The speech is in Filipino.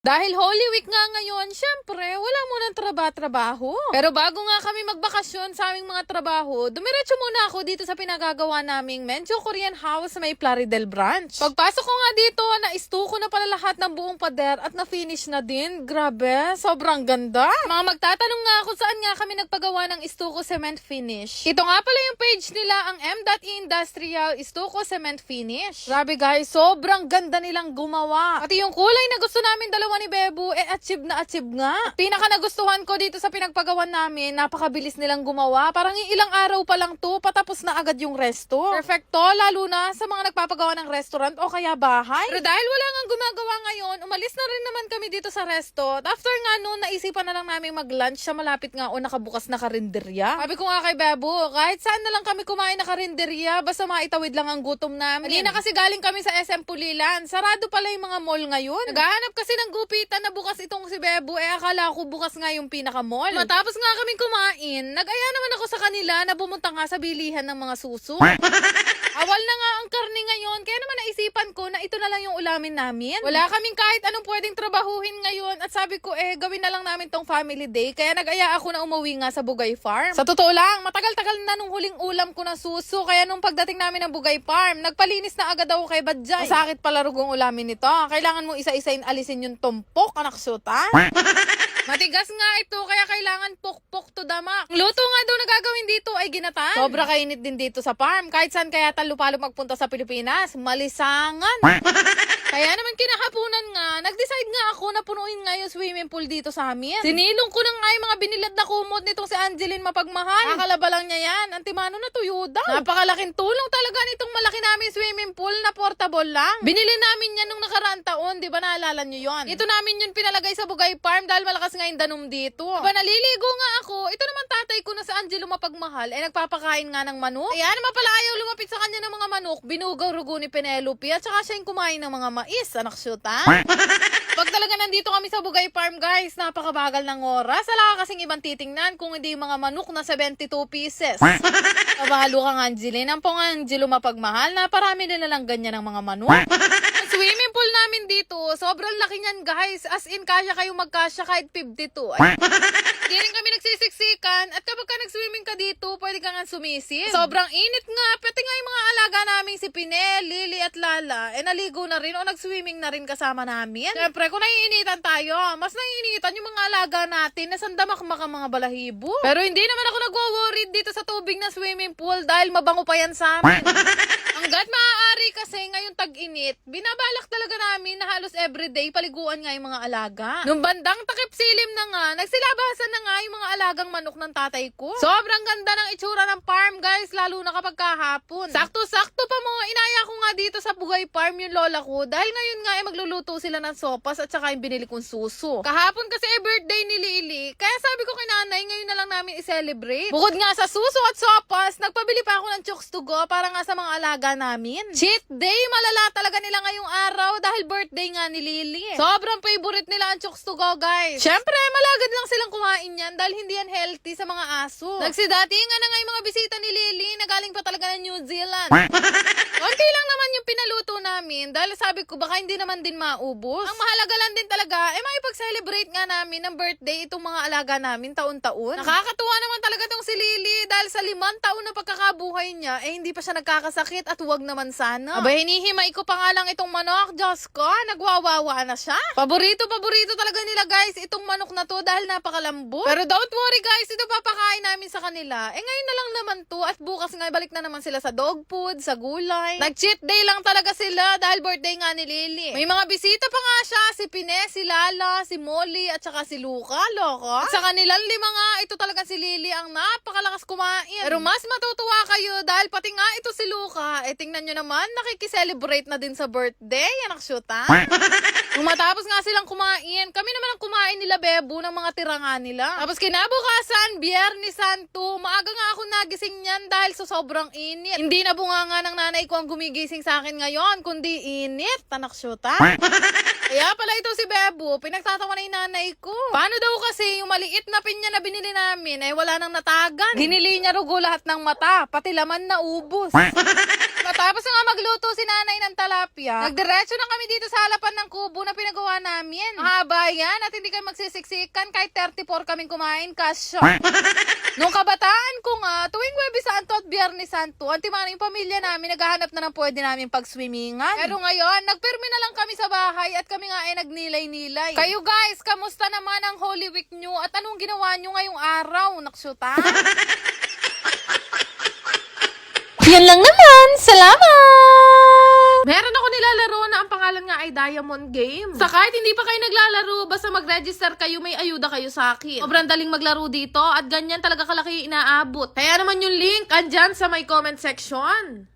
Dahil Holy Week nga ngayon, syempre, wala munang trabaho. Pero bago nga kami magbakasyon sa aming mga trabaho, dumiretso muna ako dito sa pinagagawa naming Mencho Korean House sa may Plaridel branch. Pagpasok ko nga dito, naistuko na pala lahat ng buong pader at na-finish na din. Grabe, sobrang ganda. Mga magtatanong nga kung saan nga kami nagpagawa ng Istuko Cement Finish. Ito nga pala yung page nila, ang M.E Industrial Istuko Cement Finish. Grabe guys, sobrang ganda nilang gumawa. Pati yung kulay na gusto namin dalawa ni Bebo, achieve na achieve nga. Pinaka nagustuhan ko dito sa pinagpagawan namin, napakabilis nilang gumawa. Parang ilang araw pa lang to, patapos na agad yung resto. Perfecto, lalo na sa mga nagpapagawa ng restaurant o kaya bahay. Pero dahil wala nga gumagawa ngayon, umalis na rin naman kami dito sa resto. At after nga noon, naisipan na lang namin mag-lunch sa malapit nga o nakabukas na karinderya. Sabi ko nga kay Bebo, kahit saan na lang kami kumain na karinderya, basta maitawid lang ang gutom namin. Kanina kasi galing kami sa SM Pulilan. Sarado pala yung mga mall ngayon. Naghahanap kasi ng gupitan na bukas itong si Bebo, akala ko bukas nga yung pinaka-mall. Matapos nga kaming kumain, nag-aya naman ako sa kanila na bumunta nga sa bilihan ng mga suso. Awal na nga ang karne ngayon, kaya naman naisipan ko na ito na lang yung ulamin namin. Wala kaming kahit anong pwedeng trabahuhin ngayon at sabi ko gawin na lang namin tong family day, kaya nag-aya ako na umuwi nga sa Bugay Farm. Sa totoo lang, matagal-tagal na nung huling ulam ko na suso, kaya nung pagdating namin ng Bugay Farm, nagpalinis na agad ako kay Badjay. Masakit pala rugong ulamin nito. Kailangan mo isa-isain alisin yung tumpok, anak syuta. Matigas nga ito, kaya kailangan pukpok to damak. Ang luto nga daw na gagawin dito ay ginatan. Sobra kainit din dito sa farm. Kahit saan kaya talupalo magpunta sa Pilipinas, malisangan. Kaya naman kinahapunan nga, nag-decide nga ako na punuin nga yung swimming pool dito sa amin. Sinilong ko na nga yung mga binilad na kumot nitong si Angeline Mapagmahal. Nakalaba lang niya yan. Antimano na tuyo daw. Napakalaking tulong talaga nitong malaki namin swimming pool na portable lang. Binili namin yan nung nakaraang taon, di ba naalala nyo yun? Ito namin yun pinalagay sa Bugay Farm dahil malakas nga yung danom dito. Diba naliligo nga ako, ito naman tatay ko na si Angelo Mapagmahal, nagpapakain nga ng manok. Kaya naman pala ayaw lumapit sa kanya ng mga manok, binugaw-rugo ni Penelope at saka siya yung kumain ng mga mais, anak syuta. Pag talaga nandito kami sa Bugay Farm guys, napakabagal ng oras. Wala kasing ibang titingnan kung hindi yung mga manok na 72 pieces. Nabahalo kang Angeline, ang pong Angelo Mapagmahal, na parami na lang ganyan ng mga manok. Ang swimming pool namin dito, sobrang laki niyan guys. As in, kaya kayo magkasya kahit 52. Hindi rin kami nagsisiksikan. At kapag ka nag-swimming ka dito, pwede ka nga sumisim. Sobrang init nga. Pati nga yung mga alaga namin, si Pinel, Lily at Lala, naligo na rin o nag-swimming na rin kasama namin. Siyempre, kung naiinitan tayo, mas naiinitan yung mga alaga natin na sandamakmak ang mga balahibo. Pero hindi naman ako nagwo-worried dito sa tubig na swimming pool dahil mabango pa yan sa amin. Hanggat maaari kasi ngayong tag-init, binabalak talaga namin na halos everyday paliguan nga yung mga alaga. Nung bandang takip silim na nga, nagsilabasan na nga yung mga alagang manok ng tatay ko. Sobrang ganda ng itsura ng farm guys, lalo na kapag kahapon. Sakto-sakto pa mo, inaya ko nga dito sa Bugay Farm yung lola ko dahil ngayon nga magluluto sila ng sopas at saka yung binili kong suso. Kahapon kasi birthday ni Lily, kaya sabi ko kay nanay, ngayon na lang namin i-celebrate. Bukod nga sa suso at sopas, nagpabili pa ako ng chokes to go para nga sa mga alaga namin. Cheat day, malala talaga nila ngayong araw dahil birthday nga ni Lily. Sobrang favorite nila ang chokes to go guys. Syempre, malagad lang silang kumain yan dahil hindi yan healthy sa mga aso. Nagsidatingan na nga yung mga bisita ni Lily na galing pa talaga ng New Zealand. Konti lang naman yung pinaluto namin dahil sabi ko baka hindi naman din maubos. Ang mahalaga lang din talaga, maipag-celebrate nga namin ng birthday itong mga alaga namin taon-taon. Nakakatuwa naman talaga tong si Lily dahil sa 5 taon na pagkakabuhay niya, hindi pa siya nagkakasakit at huwag naman sana. Aba, hinihimay ko pa nga lang itong manok, Diyos ko, nagwawawa na siya. Paborito talaga nila guys itong manok na to dahil napakalambot. Pero don't worry guys, ito papakain namin sa kanila. Ngayon na lang naman to at bukas nga balik na naman sila sa dog food, sa gulay. Nag-cheat day lang talaga sila dahil birthday nga ni Lily. May mga bisita pa nga siya, si Pine, si Lala, si Molly at saka si Luca, loko. At sa kanilang 5 nga, ito talaga si Lily ang napakalakas kumain. Pero mas matutuwa kayo dahil pati nga ito si Luca, tingnan nyo naman, nakikiselebrate na din sa birthday, anak syuta. Kung matapos nga silang kumain, kami naman ang kumain nila Bebo ng mga tira nga nila. Tapos kinabukasan, Biyernes Santo, maaga nga ako nagising niyan dahil sa sobrang init. Hindi na bunga nga ng nanay ko ang gumigising sa akin ngayon, kundi init, anak syuta. Kaya pala ito si Bebo, pinagtatawa na yung nanay ko. Paano daw kasi yung maliit na pinya na binili namin wala nang natagan. Ginili niya rugo lahat ng mata, pati laman na ubos. Matapos na nga magluto si nanay ng talapia, nagdiretso na kami dito sa halapan ng kubo na pinagawa namin. Mahaba yan at hindi kami magsisiksikan kahit 34 kaming kumain, kasyo. Nung kabataan ko nga, tuwing Huwebes Santo at Biyernes Santo, ang timaning pamilya namin naghahanap na ng pwede namin pagswimmingan. Pero ngayon, nagpirmi na lang kami sa bahay at kami nga ay nagnilay-nilay. Kayo guys, kamusta naman ang Holy Week nyo at anong ginawa nyo ngayong araw? Naksyuta? Yan lang naman. Salamat! Meron ako nilalaro na ang pangalan nga ay Diamond Game. Sa kahit hindi pa kayo naglalaro, basta mag-register kayo, may ayuda kayo sa akin. Sobrang daling maglaro dito at ganyan talaga kalaki inaabot. Kaya naman yung link andyan sa may comment section.